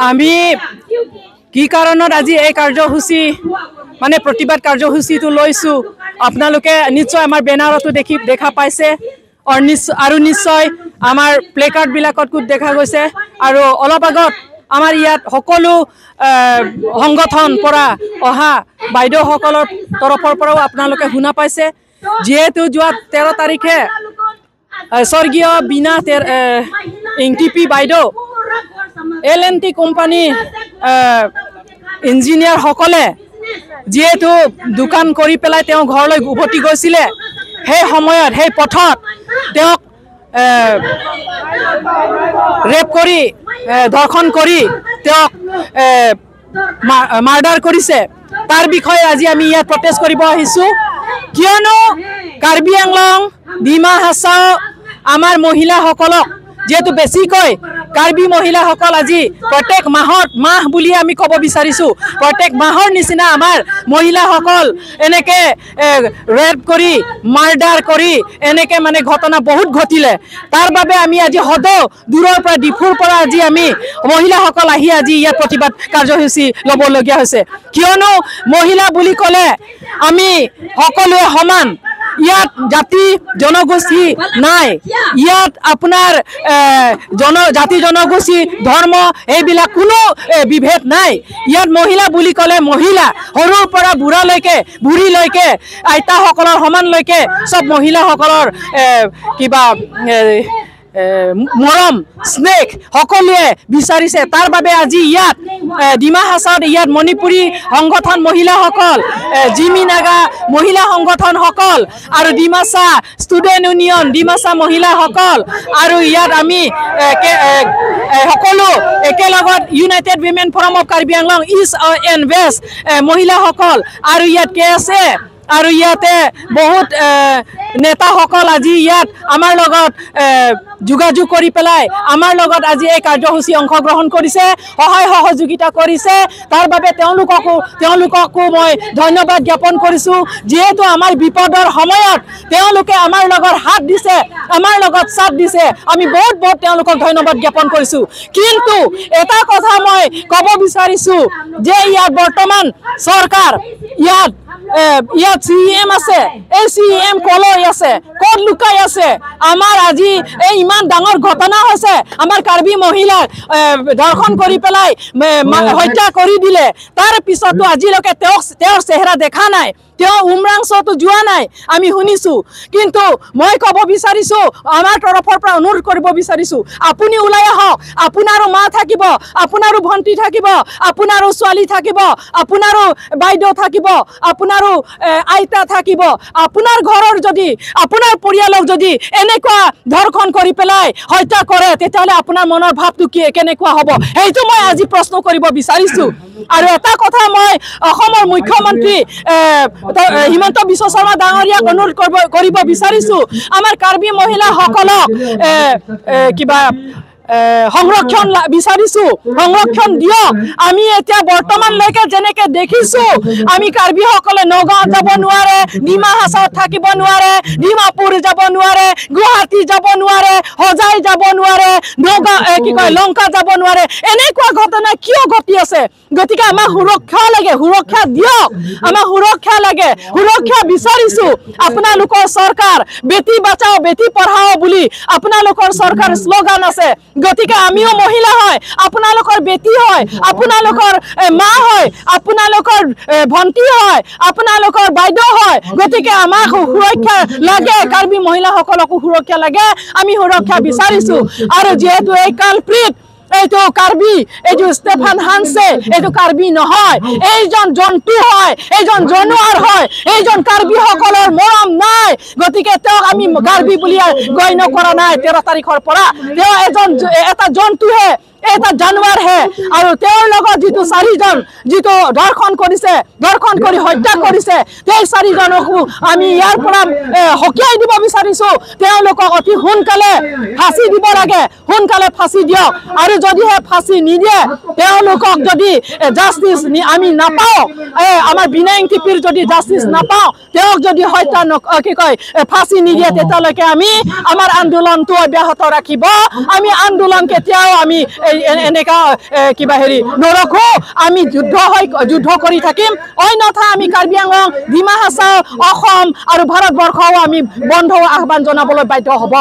আমি কি কাৰণত আজি এই কাৰ্যসূচী মানে প্ৰতিবাদ কাৰ্যসূচীটো লৈছোঁ আপোনালোকে নিশ্চয় আমাৰ বেনাৰতো দেখা পাইছে আৰু নিশ্চয় আমাৰ প্লে কাৰ্ডবিলাকতো দেখা গৈছে আৰু অলপ আগত আমাৰ ইয়াত সকলো সংগঠন পৰা অহা বাইদেউসকলৰ তৰফৰ পৰাও আপোনালোকে শুনা পাইছে যেহেতু যোৱা 13 তাৰিখে স্বৰ্গীয় বিনা এনটিপি বাইদেউ LNT কোম্পানী ইঞ্জিনিয়াৰ সকলে যেহেতু দোকান কৰি পেলাই তেওঁ ঘৰলৈ উভতি গৈছিলে সেই সময়ত সেই পথত তেওঁক ৰেপ কৰি ধৰ্ষণ কৰি তেওঁক মাৰ্ডাৰ কৰিছে তাৰ বিষয়ে আজি আমি ইয়াত প্ৰটেষ্ট কৰিব আহিছোঁ কিয়নো কাৰ্বি আংলং ডিমা হাছাও আমাৰ মহিলাসকলক যেহেতু বেছিকৈ কাৰ্বি মহিলাসকল আজি প্ৰত্যেক মাহ বুলি আমি ক'ব বিচাৰিছোঁ প্ৰত্যেক মাহৰ নিচিনা আমাৰ মহিলাসকল এনেকৈ ৰেপ কৰি মাৰ্ডাৰ কৰি এনেকৈ মানে ঘটনা বহুত ঘটিলে তাৰ বাবে আমি আজি সদৌ দূৰৰ পৰা ডিফুৰ পৰা আজি আমি মহিলাসকল আহি আজি ইয়াত প্ৰতিবাদ কাৰ্যসূচী ল'বলগীয়া হৈছে কিয়নো মহিলা বুলি ক'লে আমি সকলোৱে সমান ইয়াত জাতি জনগোষ্ঠী নাই ইয়াত আপোনাৰ জাতি জনগোষ্ঠী ধৰ্ম এইবিলাক কোনো বিভেদ নাই ইয়াত মহিলা বুলি ক'লে মহিলা সৰুৰ পৰা বুঢ়ীলৈকে আইতাসকলৰ সমানলৈকে সব মহিলাসকলৰ কিবা মৰম স্নেহ সকলোৱে বিচাৰিছে তাৰ বাবে আজি ইয়াত ডিমা হাছাওত ইয়াত মণিপুৰী সংগঠন মহিলাসকল জিমি নাগা মহিলা সংগঠনসকল আৰু ডিমাছা ষ্টুডেণ্ট ইউনিয়ন ডিমাছা মহিলাসকল আৰু ইয়াত আমি সকলো একেলগত United Women Forum of Karbi Anglong East and West মহিলাসকল আৰু ইয়াত KSA আৰু ইয়াতে বহুত নেতাসকল আজি ইয়াত আমাৰ লগত যোগাযোগ কৰি পেলাই আমাৰ লগত আজি এই কাৰ্যসূচী অংশগ্ৰহণ কৰিছে সহায় সহযোগিতা কৰিছে তাৰ বাবে তেওঁলোককো মই ধন্যবাদ জ্ঞাপন কৰিছোঁ যেহেতু আমাৰ বিপদৰ সময়ত তেওঁলোকে আমাৰ লগত হাত দিছে আমাৰ লগত সাথ দিছে আমি বহুত তেওঁলোকক ধন্যবাদ জ্ঞাপন কৰিছোঁ কিন্তু এটা কথা মই ক'ব বিচাৰিছোঁ যে ইয়াত বৰ্তমান চৰকাৰ ইয়াত CEM আছে এই CEM কলৈ আছে ক'ত লুকাই আছে আমাৰ আজি এই ইমান ডাঙৰ ঘটনা হৈছে আমাৰ কাৰ্বি মহিলাক ধৰ্ষণ কৰি পেলাই হত্যা কৰি দিলে তাৰ পিছতো আজিলৈকে তেওঁৰ চেহেৰা দেখা নাই তেওঁ উমৰাংশতো যোৱা নাই আমি শুনিছোঁ কিন্তু মই ক'ব বিচাৰিছোঁ আমাৰ তৰফৰ পৰা অনুৰোধ কৰিব বিচাৰিছোঁ আপুনি ওলাই আহক আপোনাৰো মা থাকিব আপোনাৰো ভণ্টি থাকিব আপোনাৰো ছোৱালী থাকিব আপোনাৰো বাইদেউ থাকিব আপোনাৰো আইতা থাকিব আপোনাৰ ঘৰৰ যদি আপোনাৰ পৰিয়ালক যদি এনেকুৱা ধৰ্ষণ কৰি পেলাই হত্যা কৰে তেতিয়াহ'লে আপোনাৰ মনৰ ভাৱটো কেনেকুৱা হ'ব সেইটো মই আজি প্ৰশ্ন কৰিব বিচাৰিছোঁ আৰু এটা কথা মই অসমৰ মুখ্যমন্ত্ৰী হিমন্ত বিশ্ব শৰ্মা ডাঙৰীয়াক অনুৰোধ কৰিব বিচাৰিছোঁ আমাৰ কাৰ্বি মহিলাসকলক কিবা সংৰক্ষণ বিচাৰিছোঁ সংৰক্ষণ দিয়ক আমি এতিয়া বৰ্তমানলৈকে যেনেকৈ দেখিছোঁ আমি কাৰ্বিসকলে নগাঁও যাব নোৱাৰে ডিমা হাছাওত থাকিব নোৱাৰে ডিমাপুৰ যাব নোৱাৰে গুৱাহাটী যাব নোৱাৰে হোজাই যাব নোৱাৰে লংকা যাব নোৱাৰে এনেকুৱা ঘটনা কিয় ঘটি আছে গতিকে আমাৰ সুৰক্ষা লাগে সুৰক্ষা দিয়ক আমাৰ সুৰক্ষা লাগে সুৰক্ষা বিচাৰিছোঁ আপোনালোকৰ চৰকাৰ বেটি বাঁচাও বেটি পঢ়াও বুলি আপোনালোকৰ চৰকাৰ শ্লোগান আছে গতিকে আমিও মহিলা হয় আপোনালোকৰ বেটি হয় আপোনালোকৰ মা হয় আপোনালোকৰ ভণ্টি হয় আপোনালোকৰ বাইদেউ হয় গতিকে আমাক সুৰক্ষা লাগে কাৰ্বি মহিলাসকলকো সুৰক্ষা লাগে আমি সুৰক্ষা বিচাৰিছোঁ আৰু যেহেতু এই কালপ্ৰিট এইটো কাৰ্বি এইটো ষ্টেফান হানছে এইটো কাৰ্বি নহয় এইজন জন্তু হয় এইজন জানুৱাৰ হয় এইজন কাৰ্বিসকলৰ মৰম নাই গতিকে তেওঁক আমি কাৰ্বি বুলি গণ্য কৰা নাই 13 তাৰিখৰ পৰা তেওঁ এটা জন্তুহে এটা জানুৱাৰ হে আৰু তেওঁৰ লগত যিটো 4জন যিটো দৰ্শন কৰিছে দৰ্শন কৰি হত্যা কৰিছে সেই 4জনকো আমি ইয়াৰ পৰা হকিয়াই দিব বিচাৰিছো তেওঁলোকক অতি সোনকালে ফাঁচি দিব লাগে সোনকালে ফাঁচি দিয়ক আৰু যদিহে ফাঁচি নিদিয়ে তেওঁলোকক যদি জাষ্টিস আমি নাপাওঁ আমাৰ বিনায়ং টিপিৰ যদি জাষ্টিস নাপাওঁ তেওঁক যদি হত্যা কি কয় ফাঁচি নিদিয়ে তেতিয়ালৈকে আমি আমাৰ আন্দোলনটো অব্যাহত ৰাখিব আমি আন্দোলন কেতিয়াও আমি এনেকা কিবা হেৰি নৰখো আমি যুদ্ধ কৰি থাকিম অন্যথা আমি কাৰ্বি আংলং ডিমা হাছাও অসম আৰু ভাৰতবৰ্ষও আমি বন্ধ আহ্বান জনাবলৈ বাধ্য হ'ব